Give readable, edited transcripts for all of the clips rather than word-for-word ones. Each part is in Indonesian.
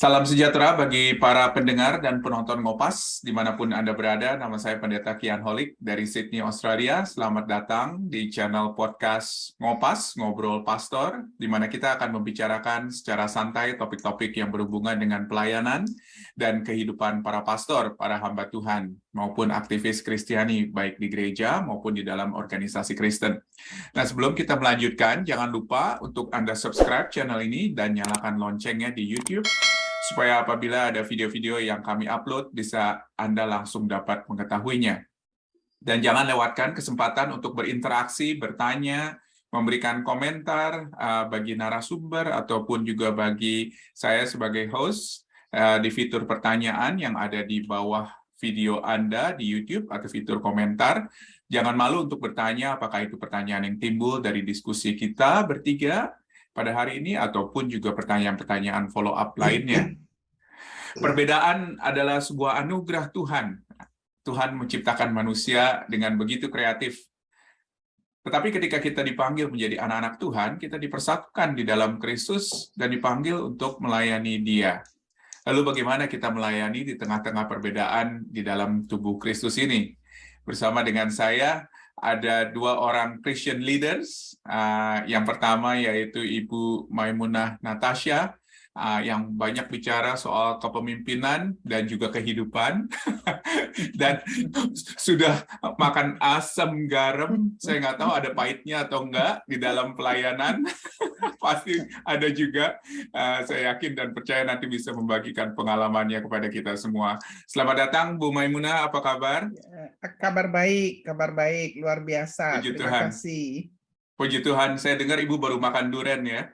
Salam sejahtera bagi para pendengar dan penonton Ngopas, dimanapun Anda berada. Nama saya Pendeta Kian Holik dari Sydney, Australia. Selamat datang di channel podcast Ngopas, Ngobrol Pastor, di mana kita akan membicarakan secara santai topik-topik yang berhubungan dengan pelayanan dan kehidupan para pastor, para hamba Tuhan, maupun aktivis Kristiani, baik di gereja maupun di dalam organisasi Kristen. Nah, sebelum kita melanjutkan, jangan lupa untuk Anda subscribe channel ini dan nyalakan loncengnya di YouTube, supaya apabila ada video-video yang kami upload, bisa Anda langsung dapat mengetahuinya. Dan jangan lewatkan kesempatan untuk berinteraksi, bertanya, memberikan komentar bagi narasumber, ataupun juga bagi saya sebagai host di fitur pertanyaan yang ada di bawah video Anda di YouTube atau fitur komentar. Jangan malu untuk bertanya apakah itu pertanyaan yang timbul dari diskusi kita bertiga pada hari ini, ataupun juga pertanyaan-pertanyaan follow-up lainnya. Perbedaan adalah sebuah anugerah Tuhan. Tuhan menciptakan manusia dengan begitu kreatif. Tetapi ketika kita dipanggil menjadi anak-anak Tuhan, kita dipersatukan di dalam Kristus dan dipanggil untuk melayani Dia. Lalu bagaimana kita melayani di tengah-tengah perbedaan di dalam tubuh Kristus ini? Bersama dengan saya, ada dua orang Christian leaders. Yang pertama yaitu Ibu Maimunah Natasha, yang banyak bicara soal kepemimpinan dan juga kehidupan. Dan sudah makan asam garam, saya nggak tahu ada pahitnya atau enggak di dalam pelayanan. Pasti ada juga, saya yakin dan percaya nanti bisa membagikan pengalamannya kepada kita semua. Selamat datang Bu Maimunah, apa kabar? Kabar baik, luar biasa. Puji Terima Tuhan. kasih. Puji Tuhan, saya dengar Ibu baru makan durian ya.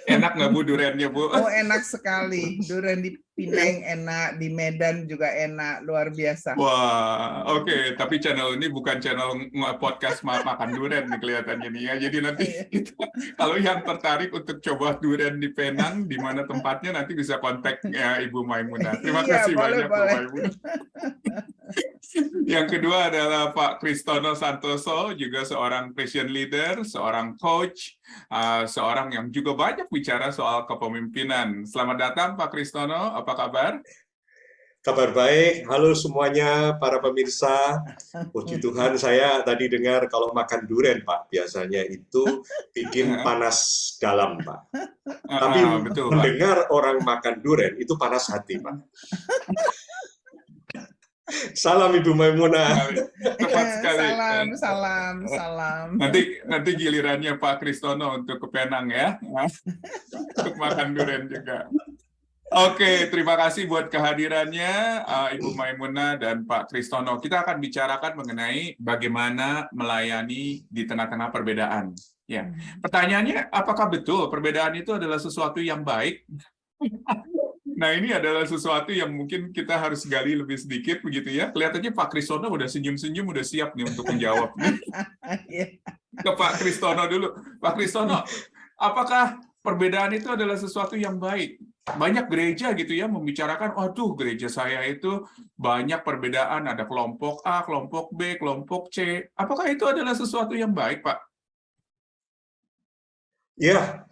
Enak nggak Bu duriannya, Bu? Oh, enak sekali. Durian di Pineng enak, di Medan juga enak, luar biasa. Wah, oke. Tapi channel ini bukan channel podcast makan durian nih kelihatannya nih ya. Jadi nanti kita, kalau yang tertarik untuk coba durian di Penang, di mana tempatnya, nanti bisa kontak ya Ibu Maimunah. Terima kasih banyak Bu Maimunah. Yang kedua adalah Pak Kristono Santoso, juga seorang Christian leader, seorang coach, seorang yang juga banyak bicara soal kepemimpinan. Selamat datang Pak Kristono, apa kabar? Kabar baik, halo semuanya para pemirsa. Puji Tuhan, saya tadi dengar kalau makan durian Pak, biasanya itu bikin panas dalam Pak. Tapi betul, mendengar Pak, orang makan durian itu panas hati Pak. Salam Ibu Maimunah. Tepat sekali. Salam. Nanti gilirannya Pak Kristono untuk ke Penang ya, untuk makan durian juga. Oke, terima kasih buat kehadirannya Ibu Maimunah dan Pak Kristono. Kita akan bicarakan mengenai bagaimana melayani di tengah-tengah perbedaan. Ya, pertanyaannya, apakah betul perbedaan itu adalah sesuatu yang baik? Nah, ini adalah sesuatu yang mungkin kita harus gali lebih sedikit, begitu ya. Kelihatannya Pak Kristono udah senyum-senyum, udah siap nih untuk menjawab. Ke Pak Kristono dulu. Pak Kristono, apakah perbedaan itu adalah sesuatu yang baik? Banyak gereja gitu ya membicarakan, waduh gereja saya itu banyak perbedaan, ada kelompok A, kelompok B, kelompok C. Apakah itu adalah sesuatu yang baik, Pak? Ya,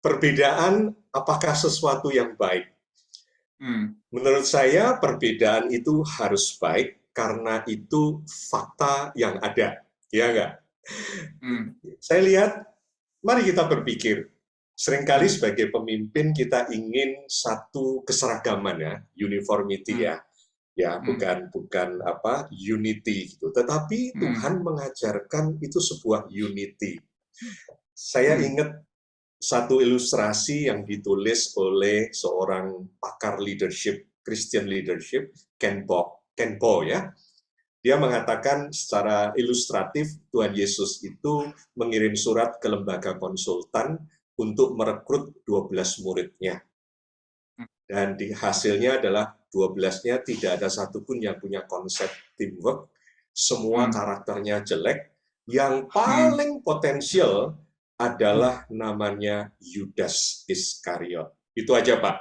perbedaan apakah sesuatu yang baik? Menurut saya perbedaan itu harus baik karena itu fakta yang ada, ya enggak? Saya lihat, mari kita berpikir. Seringkali sebagai pemimpin kita ingin satu keseragaman ya, uniformity ya bukan apa unity gitu. Tetapi Tuhan mengajarkan itu sebuah unity. Saya ingat satu ilustrasi yang ditulis oleh seorang pakar leadership, Christian leadership, Ken Po ya. Dia mengatakan secara ilustratif Tuhan Yesus itu mengirim surat ke lembaga konsultan untuk merekrut 12 muridnya. Dan hasilnya adalah 12-nya tidak ada satupun yang punya konsep teamwork, semua karakternya jelek, yang paling potensial adalah namanya Yudas Iskariot. Itu aja, Pak.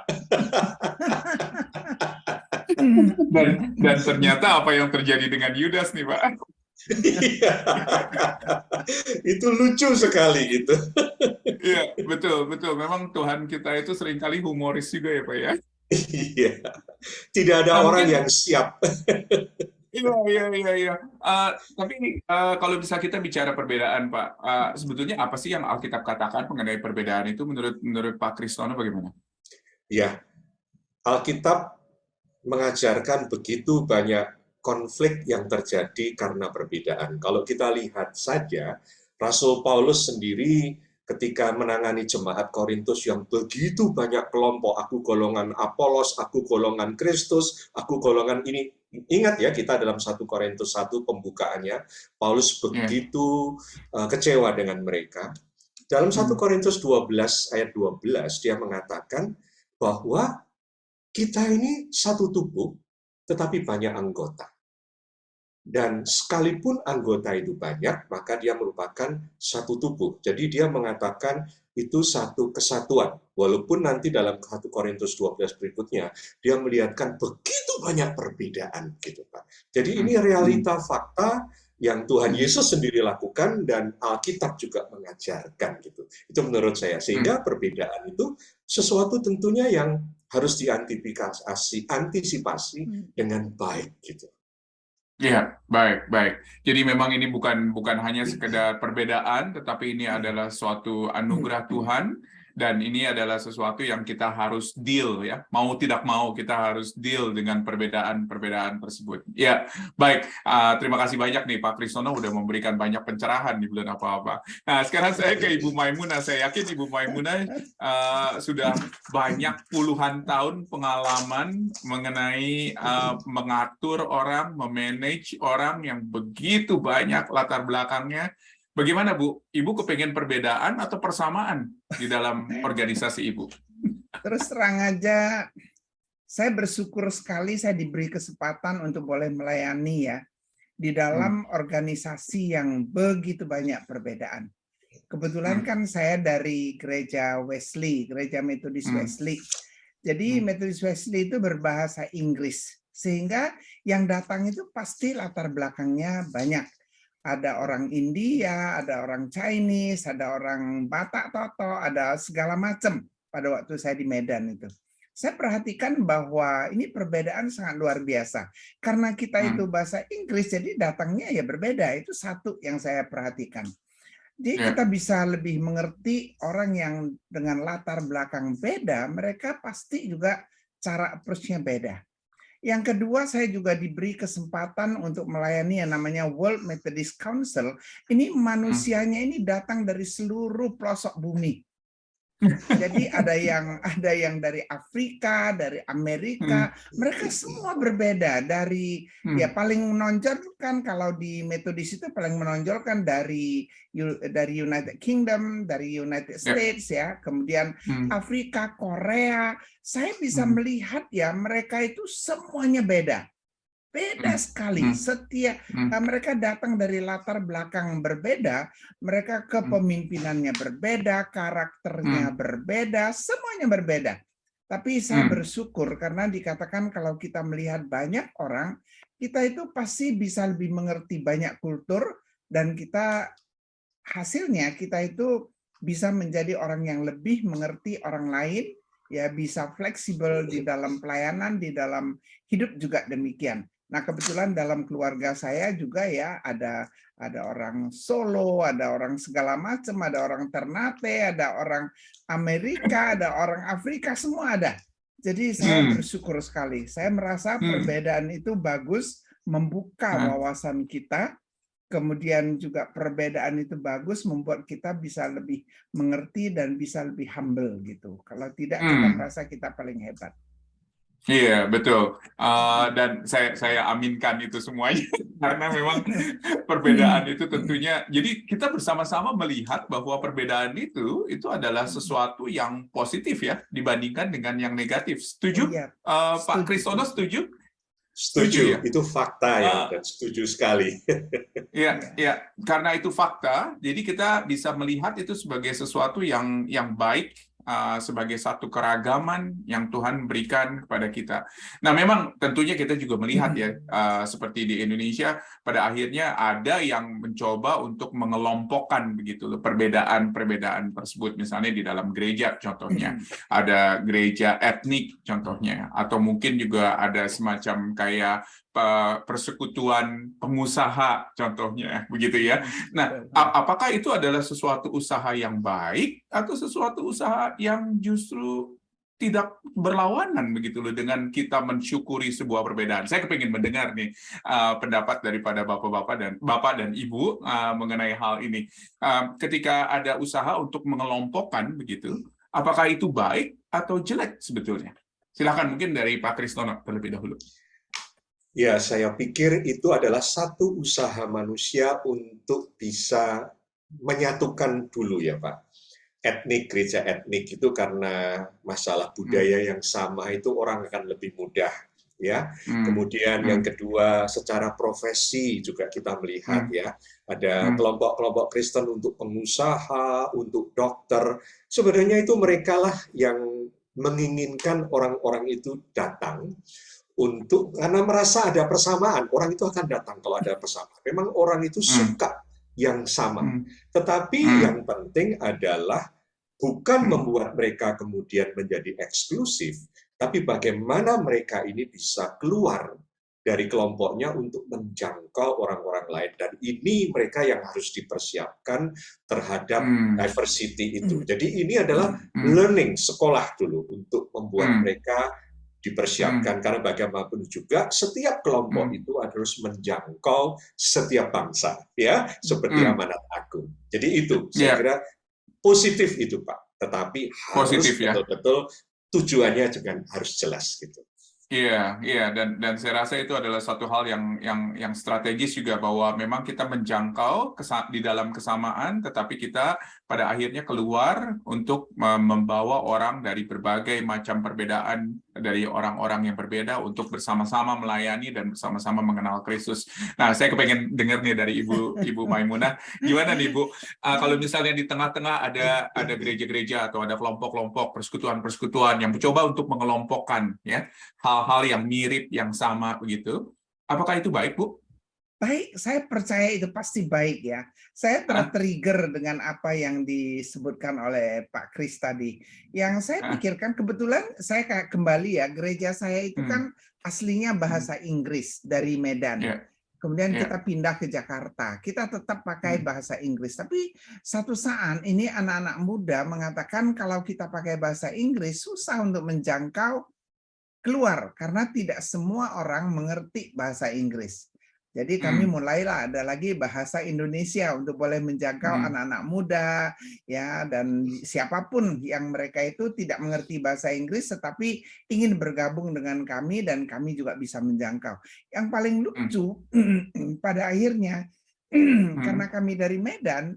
Dan ternyata apa yang terjadi dengan Yudas nih, Pak? Itu lucu sekali itu. Iya, betul, betul. Memang Tuhan kita itu seringkali humoris juga ya, Pak ya. Iya, tidak ada Nah, orang mungkin yang siap. iya, iya, iya, iya. Tapi kalau bisa kita bicara perbedaan, Pak, sebetulnya apa sih yang Alkitab katakan mengenai perbedaan itu menurut Pak Kristono bagaimana? Ya, Alkitab mengajarkan begitu banyak konflik yang terjadi karena perbedaan. Kalau kita lihat saja, Rasul Paulus sendiri ketika menangani jemaat Korintus yang begitu banyak kelompok, aku golongan Apolos, aku golongan Kristus, aku golongan ini. Ingat ya, kita dalam 1 Korintus 1 pembukaannya, Paulus begitu kecewa dengan mereka. Dalam 1 Korintus 12 ayat 12 dia mengatakan bahwa kita ini satu tubuh, tetapi banyak anggota. Dan sekalipun anggota itu banyak, maka dia merupakan satu tubuh. Jadi dia mengatakan itu satu kesatuan. Walaupun nanti dalam 1 Korintus 12 berikutnya, dia melihatkan begitu banyak perbedaan. Gitu, Pak. Jadi ini realita fakta yang Tuhan Yesus sendiri lakukan dan Alkitab juga mengajarkan. Gitu. Itu menurut saya. Sehingga perbedaan itu sesuatu tentunya yang harus diantisipasi dengan baik. Gitu. Iya, baik, baik. Jadi memang ini bukan hanya sekedar perbedaan, tetapi ini adalah suatu anugerah Tuhan, dan ini adalah sesuatu yang kita harus deal, ya. Mau tidak mau kita harus deal dengan perbedaan-perbedaan tersebut. Ya, baik. Terima kasih banyak nih Pak Kristono udah memberikan banyak pencerahan di bulan apa-apa. Nah, sekarang saya ke Ibu Maimunah. Saya yakin Ibu Maimunah sudah banyak puluhan tahun pengalaman mengenai mengatur orang, memanage orang yang begitu banyak latar belakangnya. Bagaimana Bu? Ibu kepengen perbedaan atau persamaan di dalam organisasi Ibu? Terus terang aja, saya bersyukur sekali saya diberi kesempatan untuk boleh melayani ya di dalam organisasi yang begitu banyak perbedaan. Kebetulan kan saya dari gereja Wesley, gereja Metodis Wesley. Jadi Metodis Wesley itu berbahasa Inggris, sehingga yang datang itu pasti latar belakangnya banyak. Ada orang India, ada orang Chinese, ada orang Batak Toto, ada segala macam pada waktu saya di Medan itu. Saya perhatikan bahwa ini perbedaan sangat luar biasa. Karena kita itu bahasa Inggris, jadi datangnya ya berbeda. Itu satu yang saya perhatikan. Jadi kita bisa lebih mengerti orang yang dengan latar belakang beda, mereka pasti juga cara approach-nya beda. Yang kedua, saya juga diberi kesempatan untuk melayani yang namanya World Methodist Council. Ini manusianya ini datang dari seluruh pelosok bumi. Jadi ada yang dari Afrika, dari Amerika, mereka semua berbeda. Dari ya paling menonjol kan kalau di Metodis itu paling menonjol kan dari United Kingdom, dari United States ya, kemudian Afrika, Korea. Saya bisa melihat ya mereka itu semuanya beda. Beda sekali. Mereka datang dari latar belakang berbeda, mereka kepemimpinannya berbeda, karakternya berbeda, semuanya berbeda. Tapi saya bersyukur karena dikatakan kalau kita melihat banyak orang, kita itu pasti bisa lebih mengerti banyak kultur, dan hasilnya kita itu bisa menjadi orang yang lebih mengerti orang lain, ya bisa fleksibel di dalam pelayanan, di dalam hidup juga demikian. Nah, kebetulan dalam keluarga saya juga ya ada orang Solo, ada orang segala macam, ada orang Ternate, ada orang Amerika, ada orang Afrika, semua ada. Jadi saya bersyukur sekali. Saya merasa perbedaan itu bagus, membuka wawasan kita. Kemudian juga perbedaan itu bagus, membuat kita bisa lebih mengerti dan bisa lebih humble gitu. Kalau tidak, kita merasa kita paling hebat. Iya, betul. Dan saya aminkan itu semuanya. Karena memang perbedaan itu tentunya, jadi kita bersama-sama melihat bahwa perbedaan itu adalah sesuatu yang positif ya, dibandingkan dengan yang negatif. Setuju? Iya, Pak Kristono setuju? Setuju, ya? Itu fakta ya, dan setuju sekali. Ya, karena itu fakta, jadi kita bisa melihat itu sebagai sesuatu yang baik sebagai satu keragaman yang Tuhan berikan kepada kita. Nah, memang tentunya kita juga melihat ya, seperti di Indonesia, pada akhirnya ada yang mencoba untuk mengelompokkan begitu loh, perbedaan-perbedaan tersebut. Misalnya di dalam gereja, contohnya ada gereja etnik, contohnya, atau mungkin juga ada semacam kayak persekutuan pengusaha, contohnya, begitu ya. Nah, apakah itu adalah sesuatu usaha yang baik atau sesuatu usaha yang justru tidak berlawanan begitu loh dengan kita mensyukuri sebuah perbedaan? Saya kepingin mendengar nih pendapat daripada bapak dan ibu mengenai hal ini. Ketika ada usaha untuk mengelompokkan begitu, apakah itu baik atau jelek sebetulnya? Silakan mungkin dari Pak Kristono terlebih dahulu. Ya, saya pikir itu adalah satu usaha manusia untuk bisa menyatukan dulu ya Pak. Gereja etnik itu karena masalah budaya yang sama itu orang akan lebih mudah ya. Kemudian yang kedua secara profesi juga kita melihat ya, ada kelompok-kelompok Kristen untuk pengusaha, untuk dokter. Sebenarnya itu merekalah yang menginginkan orang-orang itu datang karena merasa ada persamaan. Orang itu akan datang kalau ada persamaan. Memang orang itu suka yang sama. Tetapi yang penting adalah bukan membuat mereka kemudian menjadi eksklusif, tapi bagaimana mereka ini bisa keluar dari kelompoknya untuk menjangkau orang-orang lain. Dan ini mereka yang harus dipersiapkan terhadap diversity itu. Jadi ini adalah learning, sekolah dulu untuk membuat mereka dipersiapkan, karena bagaimanapun juga setiap kelompok itu harus menjangkau setiap bangsa, ya, seperti amanat agung. Jadi itu saya kira positif itu Pak, tetapi harus betul-betul tujuannya juga harus jelas gitu. Iya, dan saya rasa itu adalah satu hal yang strategis juga, bahwa memang kita menjangkau di dalam kesamaan, tetapi kita pada akhirnya keluar untuk membawa orang dari berbagai macam perbedaan, dari orang-orang yang berbeda untuk bersama-sama melayani dan bersama-sama mengenal Kristus. Nah, saya kepengen dengar nih dari Ibu Maimunah, gimana nih Bu, kalau misalnya di tengah-tengah ada gereja-gereja atau ada kelompok-kelompok, persekutuan-persekutuan yang mencoba untuk mengelompokkan ya hal-hal yang mirip, yang sama begitu, apakah itu baik, Bu? Baik, saya percaya itu pasti baik ya. Saya tertrigger dengan apa yang disebutkan oleh Pak Kris tadi. Yang saya pikirkan, kebetulan saya kembali ya, gereja saya itu kan aslinya bahasa Inggris dari Medan. Kemudian kita pindah ke Jakarta, kita tetap pakai bahasa Inggris. Tapi satu saat ini anak-anak muda mengatakan kalau kita pakai bahasa Inggris susah untuk menjangkau keluar, karena tidak semua orang mengerti bahasa Inggris. Jadi kami mulailah ada lagi bahasa Indonesia untuk boleh menjangkau anak-anak muda ya, dan siapapun yang mereka itu tidak mengerti bahasa Inggris tetapi ingin bergabung dengan kami dan kami juga bisa menjangkau. Yang paling lucu pada akhirnya karena kami dari Medan,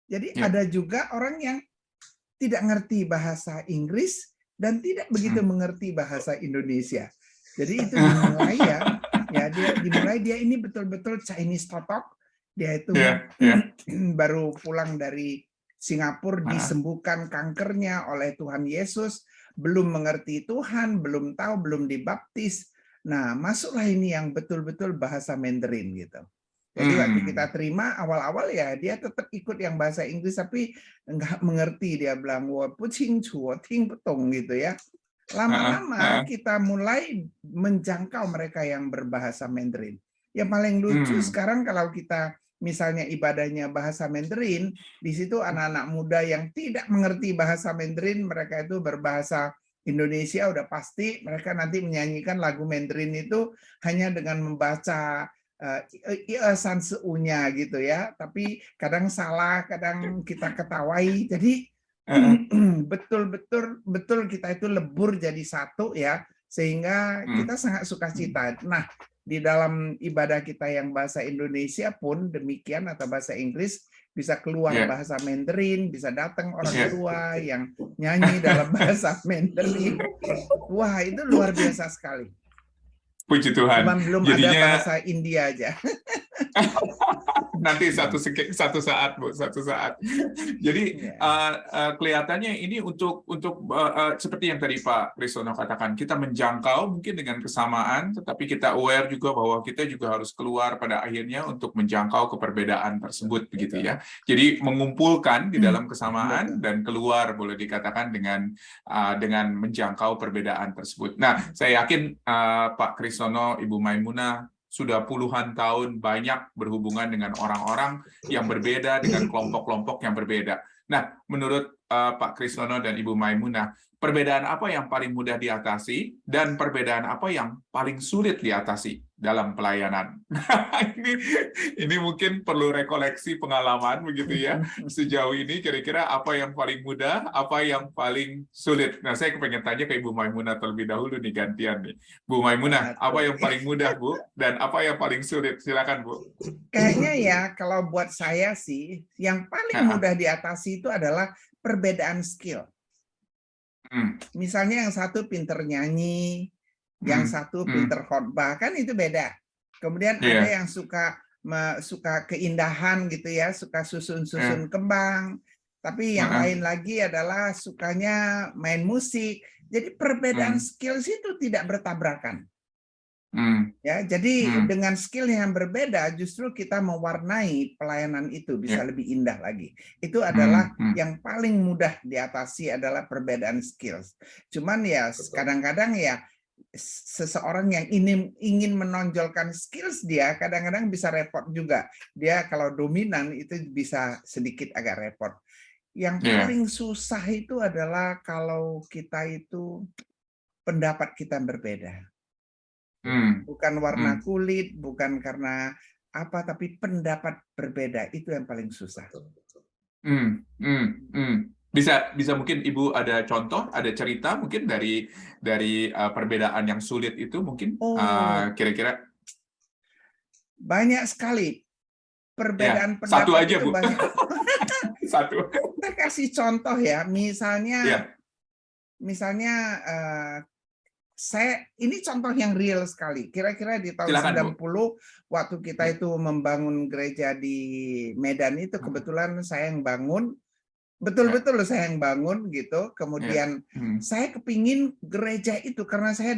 jadi ada juga orang yang tidak mengerti bahasa Inggris dan tidak begitu mengerti bahasa Indonesia. Jadi itu dimulai dia ini betul-betul Chinese totok. Dia itu baru pulang dari Singapura, disembuhkan kankernya oleh Tuhan Yesus, belum mengerti Tuhan, belum tahu, belum dibaptis. Nah, masuklah ini yang betul-betul bahasa Mandarin gitu. Jadi waktu kita terima awal-awal ya dia tetap ikut yang bahasa Inggris tapi nggak mengerti, dia bilang wo bu qingchu ting betong gitu ya. Lama-lama kita mulai menjangkau mereka yang berbahasa Mandarin. Yang paling lucu sekarang kalau kita misalnya ibadahnya bahasa Mandarin, di situ anak-anak muda yang tidak mengerti bahasa Mandarin, mereka itu berbahasa Indonesia udah pasti, mereka nanti menyanyikan lagu Mandarin itu hanya dengan membaca san seunya gitu ya, tapi kadang salah, kadang kita ketawai. Jadi betul kita itu lebur jadi satu ya, sehingga kita sangat sukacita. Nah, di dalam ibadah kita yang bahasa Indonesia pun demikian, atau bahasa Inggris, bisa keluar bahasa Mandarin, bisa datang orang tua yang nyanyi dalam bahasa Mandarin. Wah, itu luar biasa sekali. Puji Tuhan. Cuman belum ada bahasa India aja. Nanti satu saat, Bu, satu saat. Jadi kelihatannya ini untuk seperti yang tadi Pak Kristono katakan, kita menjangkau mungkin dengan kesamaan, tetapi kita aware juga bahwa kita juga harus keluar pada akhirnya untuk menjangkau keperbedaan tersebut, begitu ya. Jadi mengumpulkan di dalam kesamaan dan keluar, boleh dikatakan dengan menjangkau perbedaan tersebut. Nah, saya yakin Pak Kristono, Ibu Maimunah sudah puluhan tahun banyak berhubungan dengan orang-orang yang berbeda, dengan kelompok-kelompok yang berbeda. Nah, menurut Pak Kristono dan Ibu Maimunah, perbedaan apa yang paling mudah diatasi dan perbedaan apa yang paling sulit diatasi dalam pelayanan? Ini mungkin perlu rekoleksi pengalaman, begitu ya. Sejauh ini kira-kira apa yang paling mudah, apa yang paling sulit? Nah, saya pengen tanya ke Ibu Maimunah terlebih dahulu nih, gantian nih. Bu Maimunah, apa yang paling mudah, Bu? Dan apa yang paling sulit? Silakan, Bu. Kayaknya ya, kalau buat saya sih, yang paling mudah diatasi itu adalah perbedaan skill. Misalnya yang satu pinter nyanyi, yang satu pinter khotbah, kan itu beda. Kemudian ada yang suka keindahan gitu ya, suka susun kembang. Tapi yang lain lagi adalah sukanya main musik. Jadi perbedaan skill itu tidak bertabrakan. Ya, jadi dengan skill yang berbeda justru kita mewarnai pelayanan itu bisa lebih indah lagi. Itu adalah yang paling mudah diatasi adalah perbedaan skills. Cuman ya kadang-kadang ya seseorang yang ingin menonjolkan skills dia kadang-kadang bisa repot juga. Dia kalau dominan itu bisa sedikit agak repot. Yang paling susah itu adalah kalau kita itu pendapat kita berbeda. Bukan warna kulit, bukan karena apa, tapi pendapat berbeda itu yang paling susah. Bisa mungkin Ibu ada contoh, ada cerita mungkin dari perbedaan yang sulit itu mungkin kira-kira? Banyak sekali perbedaan pendapat satu aja, itu Bu. banyak. Satu. Kita kasih contoh ya, misalnya ini contoh yang real sekali. Kira-kira di tahun 90 waktu kita itu membangun gereja di Medan itu kebetulan saya yang bangun. Betul-betul saya yang bangun gitu. Kemudian saya kepingin gereja itu karena saya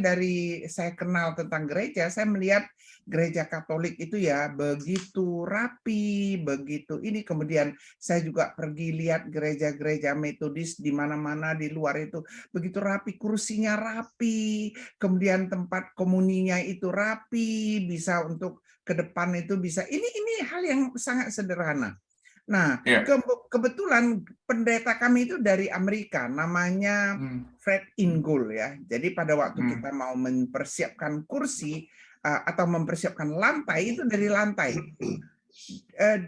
kenal tentang gereja, saya melihat gereja Katolik itu ya begitu rapi, begitu ini. Kemudian saya juga pergi lihat gereja-gereja Metodis di mana-mana di luar itu begitu rapi, kursinya rapi, kemudian tempat komuninya itu rapi, bisa untuk ke depan itu bisa. Ini hal yang sangat sederhana. Nah, kebetulan pendeta kami itu dari Amerika, namanya Fred Ingold ya. Jadi pada waktu kita mau mempersiapkan kursi atau mempersiapkan lantai itu dari lantai.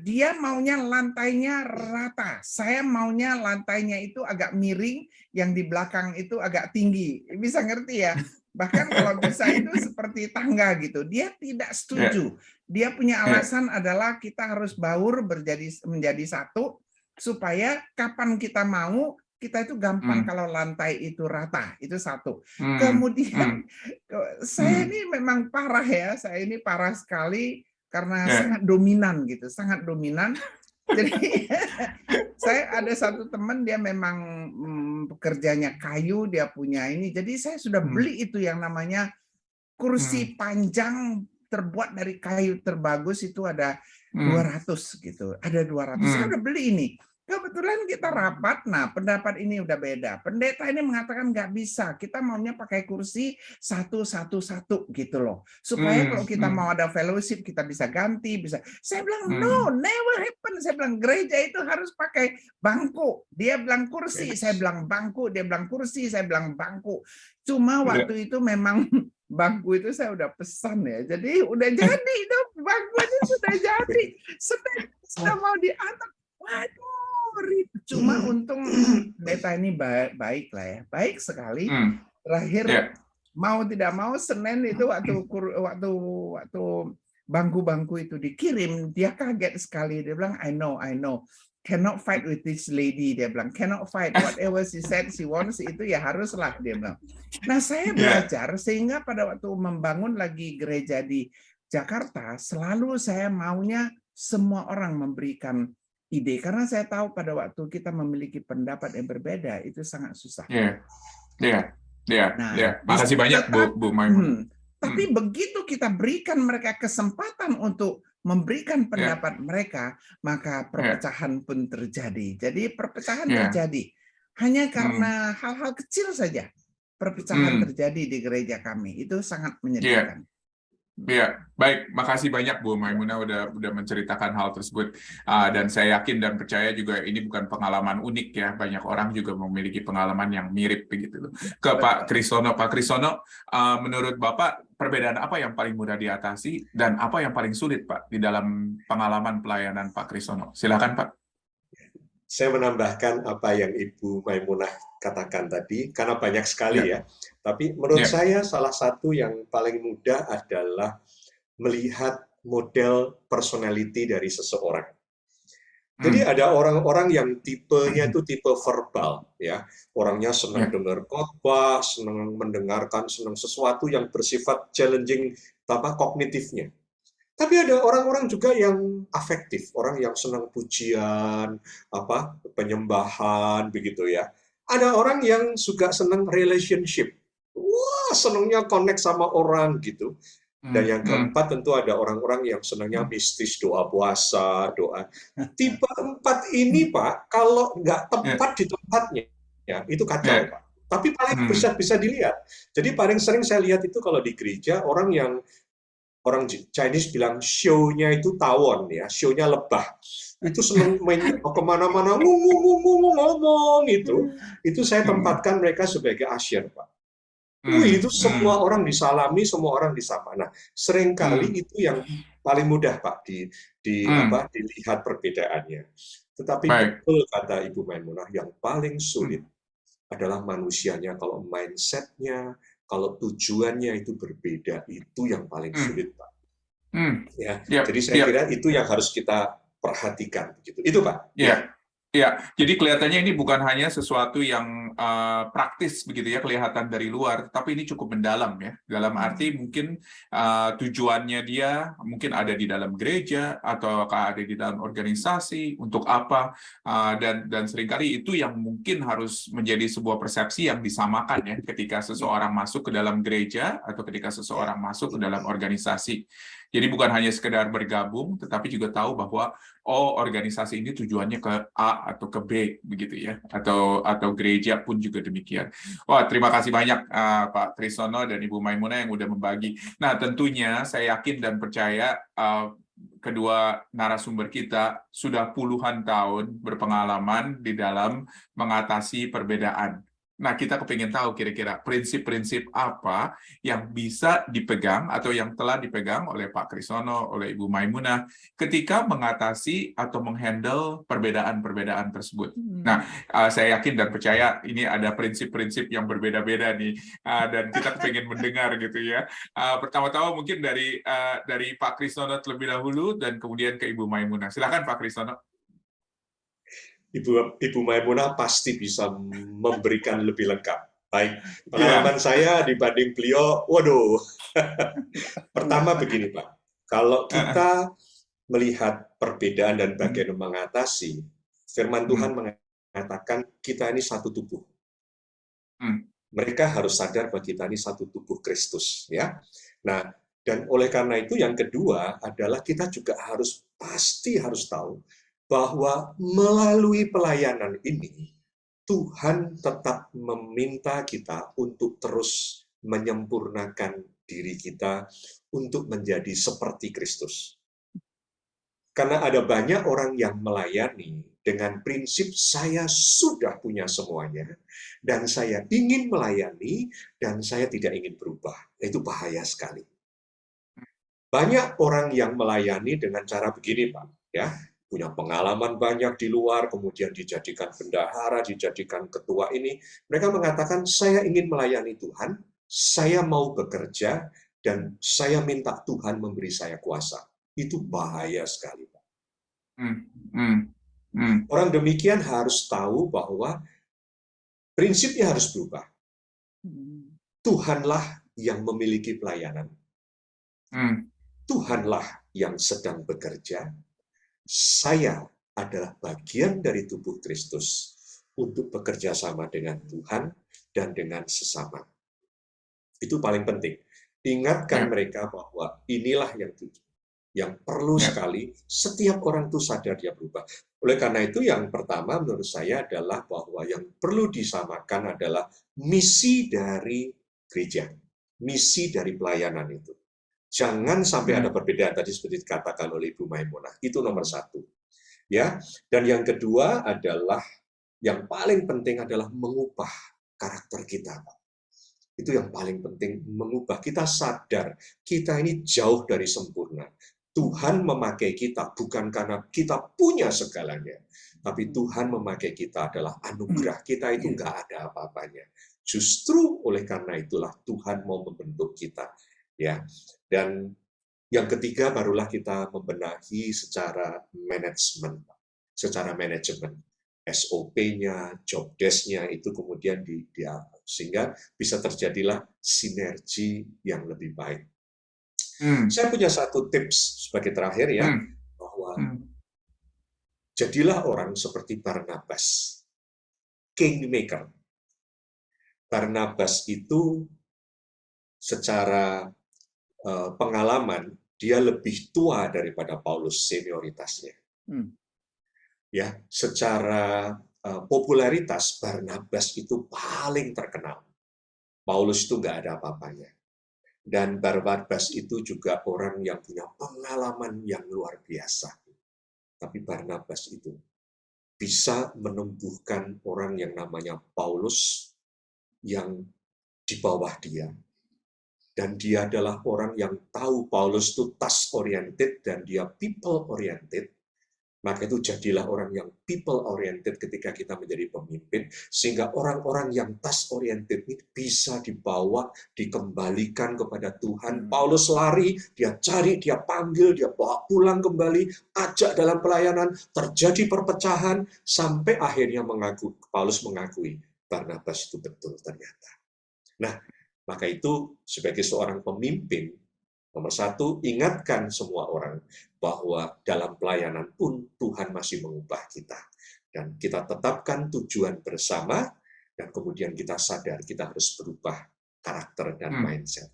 Dia maunya lantainya rata. Saya maunya lantainya itu agak miring, yang di belakang itu agak tinggi. Bisa ngerti ya? Bahkan kalau bisa itu seperti tangga gitu. Dia tidak setuju. Dia punya alasan adalah kita harus baur menjadi satu supaya kapan kita mau kita itu gampang kalau lantai itu rata. Itu satu. Kemudian saya ini memang parah ya. Saya ini parah sekali karena sangat dominan gitu, sangat dominan. Jadi saya ada satu teman dia memang pekerjanya kayu, dia punya ini. Jadi saya sudah beli itu yang namanya kursi panjang terbuat dari kayu terbagus itu ada 200 gitu. Ada 200. Saya udah beli ini. Kebetulan kita rapat, nah pendapat ini udah beda. Pendeta ini mengatakan nggak bisa, kita maunya pakai kursi satu gitu loh. Supaya kalau kita mau ada fellowship kita bisa ganti, bisa. Saya bilang no, never happen. Saya bilang gereja itu harus pakai bangku. Dia bilang kursi, saya bilang bangku. Dia bilang kursi, saya bilang bangku. Cuma waktu itu memang bangku itu saya udah pesan ya. Jadi udah jadi itu bangku itu sudah jadi. Sudah mau diantar. Waduh. Cuma untung pendeta ini baik lah ya, baik sekali. Terakhir mau tidak mau Senin itu waktu bangku-bangku itu dikirim, dia kaget sekali. Dia bilang I know, cannot fight with this lady. Dia bilang cannot fight, whatever she said she wants itu ya haruslah, dia bilang. Nah saya belajar sehingga pada waktu membangun lagi gereja di Jakarta, selalu saya maunya semua orang memberikan ide, karena saya tahu pada waktu kita memiliki pendapat yang berbeda itu sangat susah. Nah, Makasih banyak Bu Maimunah. Tapi begitu kita berikan mereka kesempatan untuk memberikan pendapat mereka, maka perpecahan pun terjadi. Jadi perpecahan terjadi hanya karena hal-hal kecil saja. Perpecahan terjadi di gereja kami. Itu sangat menyedihkan. Ya, baik. Makasih banyak Bu Maimunah udah menceritakan hal tersebut. Dan saya yakin dan percaya juga ini bukan pengalaman unik ya. Banyak orang juga memiliki pengalaman yang mirip begitu. Ke Pak Kristono. Pak Kristono, menurut Bapak perbedaan apa yang paling mudah diatasi dan apa yang paling sulit Pak di dalam pengalaman pelayanan Pak Kristono? Silakan Pak. Saya menambahkan apa yang Ibu Maimunah katakan tadi, karena banyak sekali ya. Tapi menurut saya salah satu yang paling mudah adalah melihat model personality dari seseorang. Jadi ada orang-orang yang tipenya itu tipe verbal, ya. Orangnya senang dengar khotbah, senang mendengarkan, senang sesuatu yang bersifat challenging, kognitifnya. Tapi ada orang-orang juga yang afektif, orang yang senang pujian, penyembahan, begitu ya. Ada orang yang suka senang relationship. Wah, senangnya connect sama orang gitu. Dan yang keempat tentu ada orang-orang yang senangnya mistis, doa puasa, doa. Tipe 4 ini, Pak, kalau nggak tepat di tempatnya, ya itu kacau, Pak. Tapi paling bisa dilihat. Jadi paling sering saya lihat itu kalau di gereja, orang Chinese bilang show-nya itu tawon ya, show-nya lebah. Itu senang main kemana-mana ngomong itu saya tempatkan mereka sebagai usher, Pak. Itu semua orang disalami, semua orang disapa. Nah, seringkali itu yang paling mudah, Pak, dilihat perbedaannya. Tetapi betul kata Ibu Maimunah, yang paling sulit adalah manusianya. Kalau mindset-nya, kalau tujuannya itu berbeda, itu yang paling sulit, Pak. Jadi saya kira itu yang harus kita perhatikan. Itu, Pak. Ya, jadi kelihatannya ini bukan hanya sesuatu yang praktis begitu ya, kelihatan dari luar, tapi ini cukup mendalam ya. Dalam arti mungkin tujuannya dia mungkin ada di dalam gereja atau ada di dalam organisasi untuk apa, dan seringkali itu yang mungkin harus menjadi sebuah persepsi yang disamakan ya ketika seseorang masuk ke dalam gereja atau ketika seseorang masuk ke dalam organisasi. Jadi bukan hanya sekedar bergabung, tetapi juga tahu bahwa organisasi ini tujuannya ke A atau ke B begitu ya, atau gereja pun juga demikian. Wah, terima kasih banyak Pak Kristono dan Ibu Maimunah yang udah membagi. Nah, tentunya saya yakin dan percaya kedua narasumber kita sudah puluhan tahun berpengalaman di dalam mengatasi perbedaan. Nah, kita kepingin tahu kira-kira prinsip-prinsip apa yang bisa dipegang atau yang telah dipegang oleh Pak Kristono, oleh Ibu Maimunah ketika mengatasi atau menghandle perbedaan-perbedaan tersebut. Nah, saya yakin dan percaya ini ada prinsip-prinsip yang berbeda-beda nih, dan kita kepingin mendengar gitu ya. Pertama-tama mungkin dari Pak Kristono terlebih dahulu dan kemudian ke Ibu Maimunah. Silakan Pak Kristono. Ibu Maimunah pasti bisa memberikan lebih lengkap. Baik, pengalaman saya dibanding beliau, waduh. Pertama begini, Pak. Kalau kita melihat perbedaan dan bagaimana mengatasi, firman Tuhan mengatakan kita ini satu tubuh. Mereka harus sadar bahwa kita ini satu tubuh Kristus, ya. Nah, dan oleh karena itu yang kedua adalah kita juga pasti harus tahu bahwa melalui pelayanan ini, Tuhan tetap meminta kita untuk terus menyempurnakan diri kita untuk menjadi seperti Kristus. Karena ada banyak orang yang melayani dengan prinsip saya sudah punya semuanya, dan saya ingin melayani, dan saya tidak ingin berubah. Itu bahaya sekali. Banyak orang yang melayani dengan cara begini, Pak. Ya, punya pengalaman banyak di luar, kemudian dijadikan bendahara, dijadikan ketua ini. Mereka mengatakan, saya ingin melayani Tuhan, saya mau bekerja, dan saya minta Tuhan memberi saya kuasa. Itu bahaya sekali, Pak. Orang demikian harus tahu bahwa prinsipnya harus berubah. Tuhanlah yang memiliki pelayanan. Tuhanlah yang sedang bekerja, saya adalah bagian dari tubuh Kristus untuk bekerja sama dengan Tuhan dan dengan sesama. Itu paling penting. Ingatkan mereka bahwa inilah yang perlu sekali setiap orang itu sadar dia berubah. Oleh karena itu yang pertama menurut saya adalah bahwa yang perlu disamakan adalah misi dari gereja, misi dari pelayanan itu. Jangan sampai ada perbedaan tadi seperti dikatakan oleh Ibu Maimunah. Itu nomor satu. Ya, dan yang kedua adalah yang paling penting adalah mengubah karakter kita, Pak. Itu yang paling penting, mengubah. Kita sadar, kita ini jauh dari sempurna. Tuhan memakai kita bukan karena kita punya segalanya, tapi Tuhan memakai kita adalah anugerah. Kita itu nggak ada apa-apanya. Justru oleh karena itulah Tuhan mau membentuk kita. Ya, dan yang ketiga barulah kita membenahi secara manajemen, SOP-nya, job desk-nya itu kemudian sehingga bisa terjadilah sinergi yang lebih baik. Saya punya satu tips sebagai terakhir ya, bahwa jadilah orang seperti Barnabas, kingmaker. Barnabas itu secara pengalaman dia lebih tua daripada Paulus senioritasnya. Ya, secara popularitas Barnabas itu paling terkenal. Paulus itu nggak ada apa-apanya. Dan Barnabas itu juga orang yang punya pengalaman yang luar biasa. Tapi Barnabas itu bisa menumbuhkan orang yang namanya Paulus yang di bawah dia. Dan dia adalah orang yang tahu Paulus itu task-oriented dan dia people-oriented. Maka itu jadilah orang yang people-oriented ketika kita menjadi pemimpin, sehingga orang-orang yang task-oriented ini bisa dibawa, dikembalikan kepada Tuhan. Paulus lari, dia cari, dia panggil, dia bawa pulang kembali, ajak dalam pelayanan, terjadi perpecahan, sampai akhirnya Paulus mengakui, Barnabas itu betul ternyata. Nah, maka itu sebagai seorang pemimpin, nomor satu, ingatkan semua orang bahwa dalam pelayanan pun Tuhan masih mengubah kita. Dan kita tetapkan tujuan bersama, dan kemudian kita sadar kita harus berubah karakter dan mindset.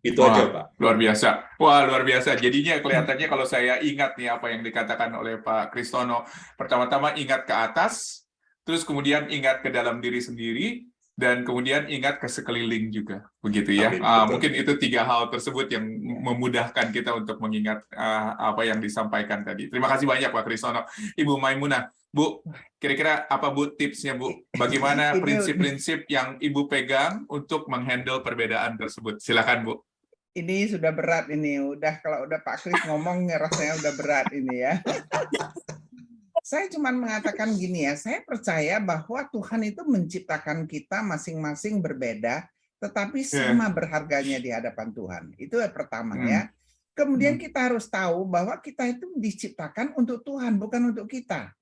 Itu aja, Pak. Luar biasa. Wah, luar biasa. Jadinya kelihatannya kalau saya ingat nih apa yang dikatakan oleh Pak Kristono, pertama-tama ingat ke atas, terus kemudian ingat ke dalam diri sendiri, dan kemudian ingat ke sekeliling juga, begitu ya. Mungkin itu 3 hal tersebut yang memudahkan kita untuk mengingat apa yang disampaikan tadi. Terima kasih banyak Pak Kristono. Ibu Maimunah, Bu, kira-kira apa Bu tipsnya Bu? Bagaimana prinsip-prinsip yang Ibu pegang untuk menghandle perbedaan tersebut? Silakan Bu. Ini sudah berat ini. Kalau udah Pak Kris ngomong rasanya udah berat ini ya. Saya cuma mengatakan gini ya, saya percaya bahwa Tuhan itu menciptakan kita masing-masing berbeda, tetapi sama berharganya di hadapan Tuhan. Itu yang pertama ya. Kemudian kita harus tahu bahwa kita itu diciptakan untuk Tuhan, bukan untuk kita.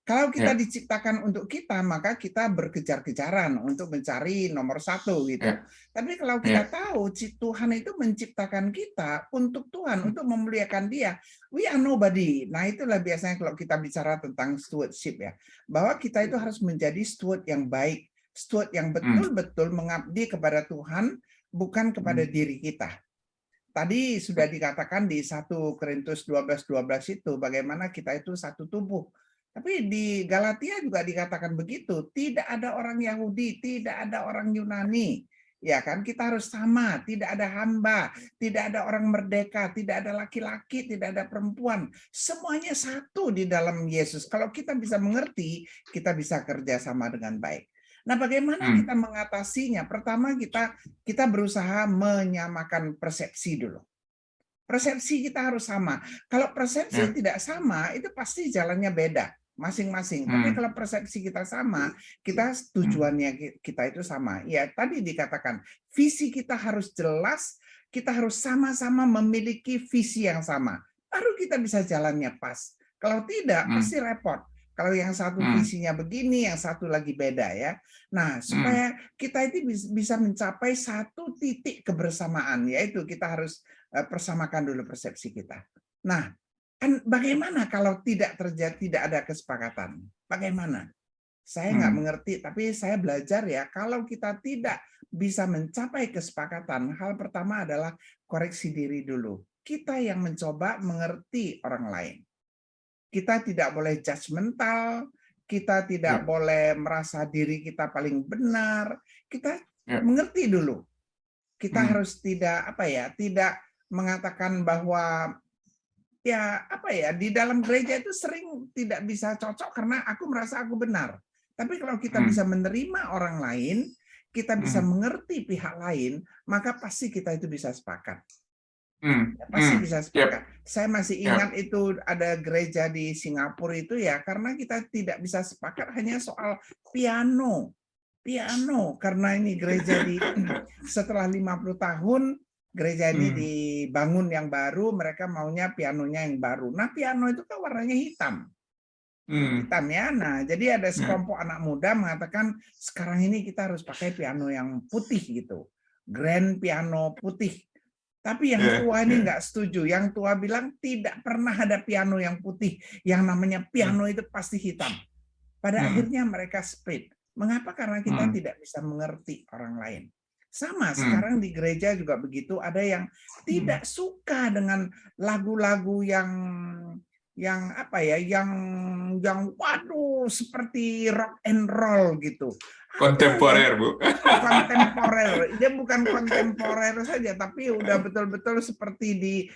Kalau kita diciptakan untuk kita, maka kita berkejar-kejaran untuk mencari nomor 1 gitu. Tapi kalau kita tahu Tuhan itu menciptakan kita untuk Tuhan, untuk memuliakan Dia, we are nobody. Nah itulah biasanya kalau kita bicara tentang stewardship ya, bahwa kita itu harus menjadi steward yang baik, steward yang betul-betul mengabdi kepada Tuhan, bukan kepada diri kita. Tadi sudah dikatakan di 1 Korintus 12:12 itu bagaimana kita itu satu tubuh. Tapi di Galatia juga dikatakan begitu, tidak ada orang Yahudi, tidak ada orang Yunani. Ya kan, kita harus sama, tidak ada hamba, tidak ada orang merdeka, tidak ada laki-laki, tidak ada perempuan. Semuanya satu di dalam Yesus. Kalau kita bisa mengerti, kita bisa kerja sama dengan baik. Nah, bagaimana kita mengatasinya? Pertama kita berusaha menyamakan persepsi dulu. Persepsi kita harus sama. Kalau persepsi tidak sama, itu pasti jalannya beda. Masing-masing. Tapi kalau persepsi kita sama, kita tujuannya kita itu sama. Ya, tadi dikatakan visi kita harus jelas, kita harus sama-sama memiliki visi yang sama. Baru kita bisa jalannya pas. Kalau tidak, pasti repot. Kalau yang satu visinya begini, yang satu lagi beda ya. Nah, supaya kita itu bisa mencapai satu titik kebersamaan, yaitu kita harus persamakan dulu persepsi kita. Nah, kan bagaimana kalau tidak ada kesepakatan? Bagaimana? Saya nggak mengerti, tapi saya belajar ya, kalau kita tidak bisa mencapai kesepakatan, hal pertama adalah koreksi diri dulu. Kita yang mencoba mengerti orang lain. Kita tidak boleh judgmental, kita tidak boleh merasa diri kita paling benar. Kita mengerti dulu. Kita harus tidak mengatakan bahwa di dalam gereja itu sering tidak bisa cocok karena aku merasa aku benar. Tapi kalau kita bisa menerima orang lain, kita bisa mengerti pihak lain, maka pasti kita itu bisa sepakat. Pasti bisa sepakat. Saya masih ingat itu ada gereja di Singapura itu ya, karena kita tidak bisa sepakat hanya soal piano. Karena ini gereja setelah 50 tahun, gereja ini dibangun yang baru, mereka maunya pianonya yang baru. Nah, piano itu kan warnanya hitam. Hitam ya. Nah, jadi ada sekelompok anak muda mengatakan sekarang ini kita harus pakai piano yang putih gitu. Grand piano putih. Tapi yang tua ini nggak setuju. Yang tua bilang tidak pernah ada piano yang putih. Yang namanya piano itu pasti hitam. Pada akhirnya mereka split. Mengapa? Karena kita tidak bisa mengerti orang lain. Sama, sekarang di gereja juga begitu. Ada yang tidak suka dengan lagu-lagu yang waduh seperti rock and roll gitu. Kontemporer, Bu. Kontemporer. Dia bukan kontemporer saja, tapi udah betul-betul seperti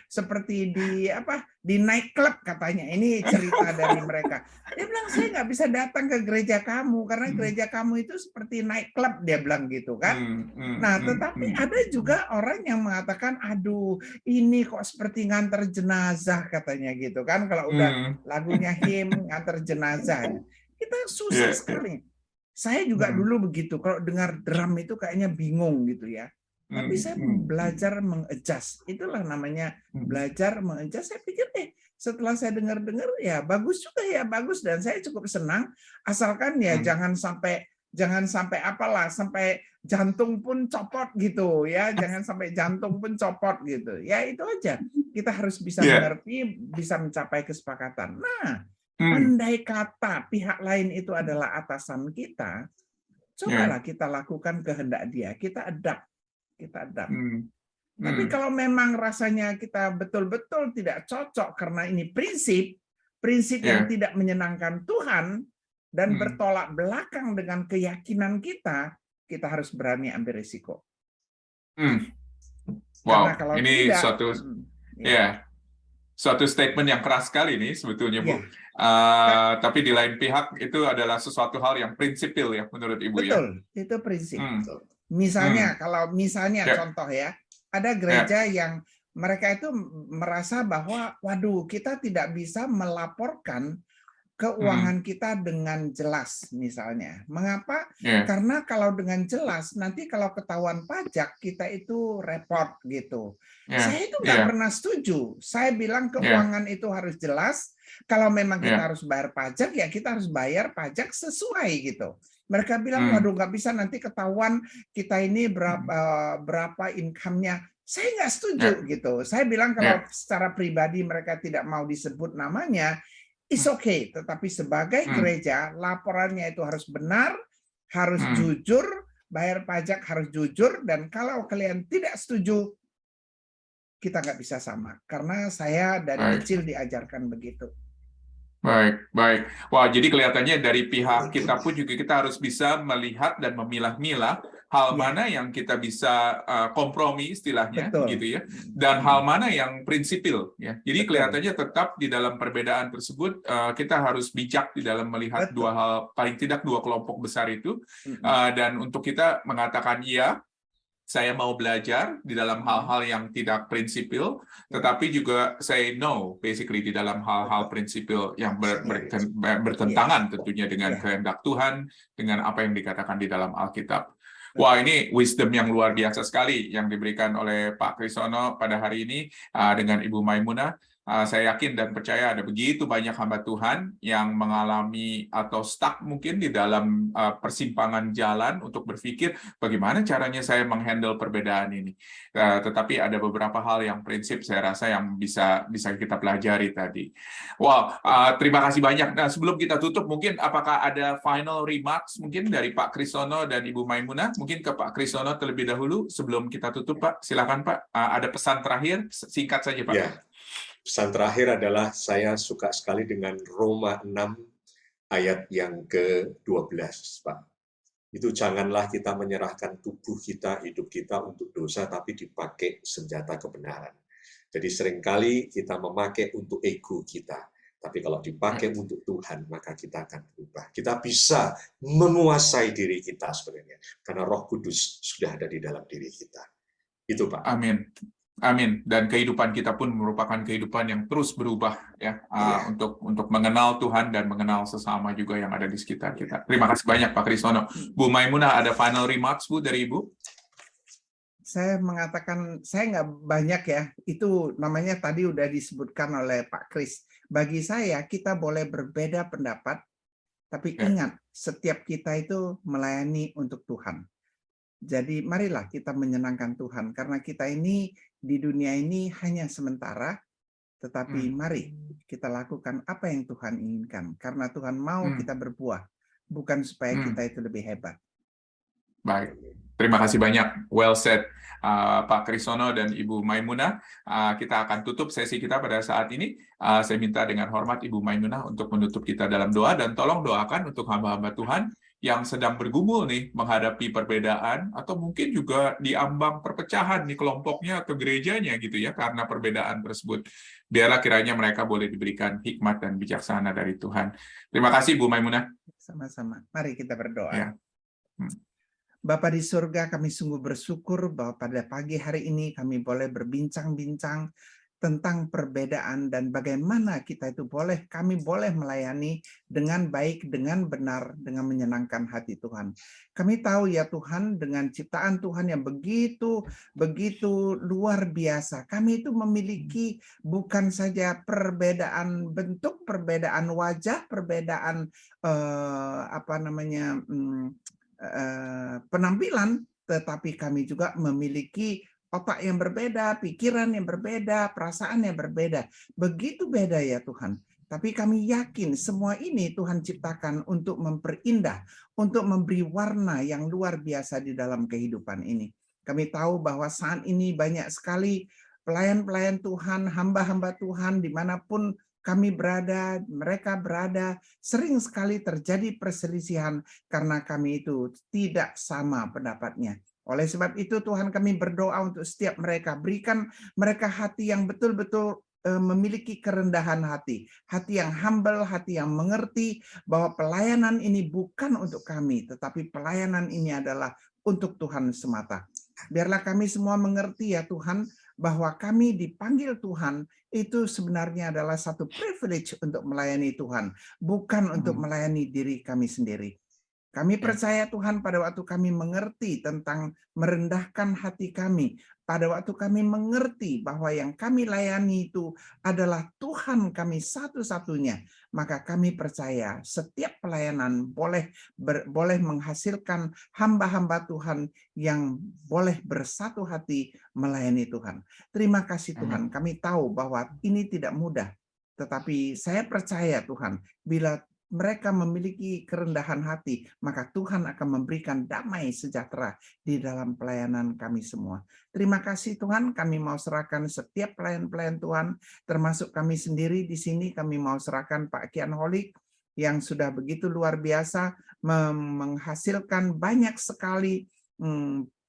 di nightclub katanya. Ini cerita dari mereka. Dia bilang saya nggak bisa datang ke gereja kamu karena gereja kamu itu seperti nightclub, dia bilang gitu kan. Nah, tetapi ada juga orang yang mengatakan, aduh, ini kok seperti nganter jenazah katanya gitu kan. Kalau udah lagunya hymn nganter jenazah, kita susah sekali. Saya juga dulu begitu, kalau dengar drum itu kayaknya bingung gitu ya. Tapi saya belajar mengadjust. Itulah namanya belajar mengadjust. Saya pikir setelah saya dengar-dengar ya bagus juga ya, bagus, dan saya cukup senang asalkan ya jangan sampai sampai jantung pun copot gitu ya, jangan sampai jantung pun copot gitu. Ya itu aja. Kita harus bisa mengerti, bisa mencapai kesepakatan. Nah, andai kata pihak lain itu adalah atasan kita, cobalah kita lakukan kehendak dia, kita adapt. Tapi kalau memang rasanya kita betul-betul tidak cocok karena ini prinsip yang tidak menyenangkan Tuhan dan bertolak belakang dengan keyakinan kita harus berani ambil risiko. Wow, kalau ini tidak, suatu statement yang keras sekali nih sebetulnya, Bu. Tapi di lain pihak itu adalah sesuatu hal yang prinsipil ya menurut Ibu. Betul, itu prinsip. Misalnya contoh ya, ada gereja yang mereka itu merasa bahwa waduh, kita tidak bisa melaporkan keuangan kita dengan jelas misalnya. Mengapa? Karena kalau dengan jelas nanti kalau ketahuan pajak kita itu repot gitu. Saya itu nggak pernah setuju. Saya bilang keuangan itu harus jelas. Kalau memang kita harus bayar pajak ya kita harus bayar pajak sesuai gitu. Mereka bilang waduh nggak bisa nanti ketahuan kita ini berapa income-nya. Saya nggak setuju gitu. Saya bilang kalau secara pribadi mereka tidak mau disebut namanya, it's okay, tetapi sebagai gereja laporannya itu harus benar, harus jujur, bayar pajak harus jujur, dan kalau kalian tidak setuju, kita nggak bisa sama. Karena saya dari kecil diajarkan begitu. Baik. Wah, jadi kelihatannya dari pihak kita pun juga kita harus bisa melihat dan memilah-milah hal mana yang kita bisa kompromi istilahnya, gitu ya, dan hal mana yang prinsipil ya. Jadi kelihatannya tetap di dalam perbedaan tersebut kita harus bijak di dalam melihat dua hal, paling tidak dua kelompok besar itu, dan untuk kita mengatakan iya, saya mau belajar di dalam hal-hal yang tidak prinsipil, tetapi juga say no, basically di dalam hal-hal prinsipil yang bertentangan tentunya dengan kehendak Tuhan, dengan apa yang dikatakan di dalam Alkitab. Wah, ini wisdom yang luar biasa sekali yang diberikan oleh Pak Krisono pada hari ini dengan Ibu Maimunah. Saya yakin dan percaya ada begitu banyak hamba Tuhan yang mengalami atau stuck mungkin di dalam persimpangan jalan untuk berpikir bagaimana caranya saya menghandle perbedaan ini. Tetapi ada beberapa hal yang prinsip saya rasa yang bisa kita pelajari tadi. Wow, terima kasih banyak. Nah, sebelum kita tutup, mungkin apakah ada final remarks mungkin dari Pak Kristono dan Ibu Maimunah? Mungkin ke Pak Kristono terlebih dahulu sebelum kita tutup, Pak. Silakan, Pak. Ada pesan terakhir, singkat saja, Pak. Ya. Pesan terakhir adalah saya suka sekali dengan Roma 6 ayat yang ke-12, Pak. Itu janganlah kita menyerahkan tubuh kita, hidup kita untuk dosa, tapi dipakai senjata kebenaran. Jadi seringkali kita memakai untuk ego kita. Tapi kalau dipakai untuk Tuhan, maka kita akan berubah. Kita bisa menguasai diri kita sebenarnya. Karena Roh Kudus sudah ada di dalam diri kita. Itu, Pak. Amin. Amin. Dan kehidupan kita pun merupakan kehidupan yang terus berubah ya, untuk mengenal Tuhan dan mengenal sesama juga yang ada di sekitar kita. Terima kasih banyak Pak Kristono. Bu Maimunah, ada final remarks Bu dari Ibu? Saya mengatakan saya nggak banyak ya. Itu namanya tadi udah disebutkan oleh Pak Kris. Bagi saya kita boleh berbeda pendapat, tapi ingat setiap kita itu melayani untuk Tuhan. Jadi marilah kita menyenangkan Tuhan karena kita ini di dunia ini hanya sementara, tetapi mari kita lakukan apa yang Tuhan inginkan karena Tuhan mau kita berbuah, bukan supaya kita itu lebih hebat. Baik, terima kasih banyak. Well said, Pak Kristono dan Ibu Maimunah. Kita akan tutup sesi kita pada saat ini. Saya minta dengan hormat Ibu Maimunah untuk menutup kita dalam doa dan tolong doakan untuk hamba-hamba Tuhan yang sedang bergumul nih menghadapi perbedaan atau mungkin juga diambang perpecahan di kelompoknya atau gerejanya gitu ya karena perbedaan tersebut. Biarlah kiranya mereka boleh diberikan hikmat dan bijaksana dari Tuhan. Terima kasih Bu Maimunah. Sama-sama. Mari kita berdoa. Ya. Bapa di surga, kami sungguh bersyukur bahwa pada pagi hari ini kami boleh berbincang-bincang tentang perbedaan dan bagaimana kita itu kami boleh melayani dengan baik, dengan benar, dengan menyenangkan hati Tuhan. Kami tahu ya Tuhan, dengan ciptaan Tuhan yang begitu luar biasa, kami itu memiliki bukan saja perbedaan bentuk, perbedaan wajah, perbedaan penampilan, tetapi kami juga memiliki otak yang berbeda, pikiran yang berbeda, perasaan yang berbeda. Begitu beda ya Tuhan. Tapi kami yakin semua ini Tuhan ciptakan untuk memperindah, untuk memberi warna yang luar biasa di dalam kehidupan ini. Kami tahu bahwa saat ini banyak sekali pelayan-pelayan Tuhan, hamba-hamba Tuhan dimanapun kami berada, mereka berada, sering sekali terjadi perselisihan karena kami itu tidak sama pendapatnya. Oleh sebab itu Tuhan kami berdoa untuk setiap mereka, berikan mereka hati yang betul-betul memiliki kerendahan hati yang humble, hati yang mengerti bahwa pelayanan ini bukan untuk kami, tetapi pelayanan ini adalah untuk Tuhan semata. Biarlah kami semua mengerti ya Tuhan, bahwa kami dipanggil Tuhan itu sebenarnya adalah satu privilege untuk melayani Tuhan, bukan untuk melayani diri kami sendiri. Kami percaya Tuhan pada waktu kami mengerti tentang merendahkan hati kami, pada waktu kami mengerti bahwa yang kami layani itu adalah Tuhan kami satu-satunya, maka kami percaya setiap pelayanan boleh menghasilkan hamba-hamba Tuhan yang boleh bersatu hati melayani Tuhan. Terima kasih Tuhan, kami tahu bahwa ini tidak mudah, tetapi saya percaya Tuhan, bila mereka memiliki kerendahan hati, maka Tuhan akan memberikan damai sejahtera di dalam pelayanan kami semua. Terima kasih Tuhan, kami mau serahkan setiap pelayan-pelayan Tuhan, termasuk kami sendiri di sini, kami mau serahkan Pak Kian Holik yang sudah begitu luar biasa menghasilkan banyak sekali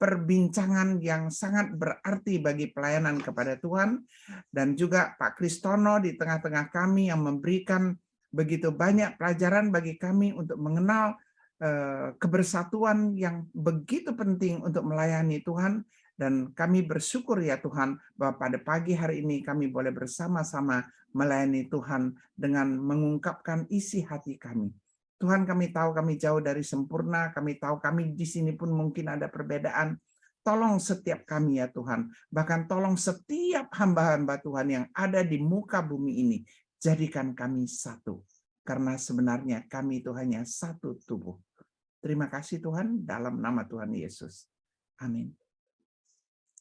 perbincangan yang sangat berarti bagi pelayanan kepada Tuhan, dan juga Pak Kristono di tengah-tengah kami yang memberikan begitu banyak pelajaran bagi kami untuk mengenal kebersatuan yang begitu penting untuk melayani Tuhan. Dan kami bersyukur ya Tuhan bahwa pada pagi hari ini kami boleh bersama-sama melayani Tuhan dengan mengungkapkan isi hati kami. Tuhan, kami tahu kami jauh dari sempurna, kami tahu kami di sini pun mungkin ada perbedaan, tolong setiap kami ya Tuhan. Bahkan tolong setiap hamba-hamba Tuhan yang ada di muka bumi ini. Jadikan kami satu. Karena sebenarnya kami itu hanya satu tubuh. Terima kasih Tuhan dalam nama Tuhan Yesus. Amin.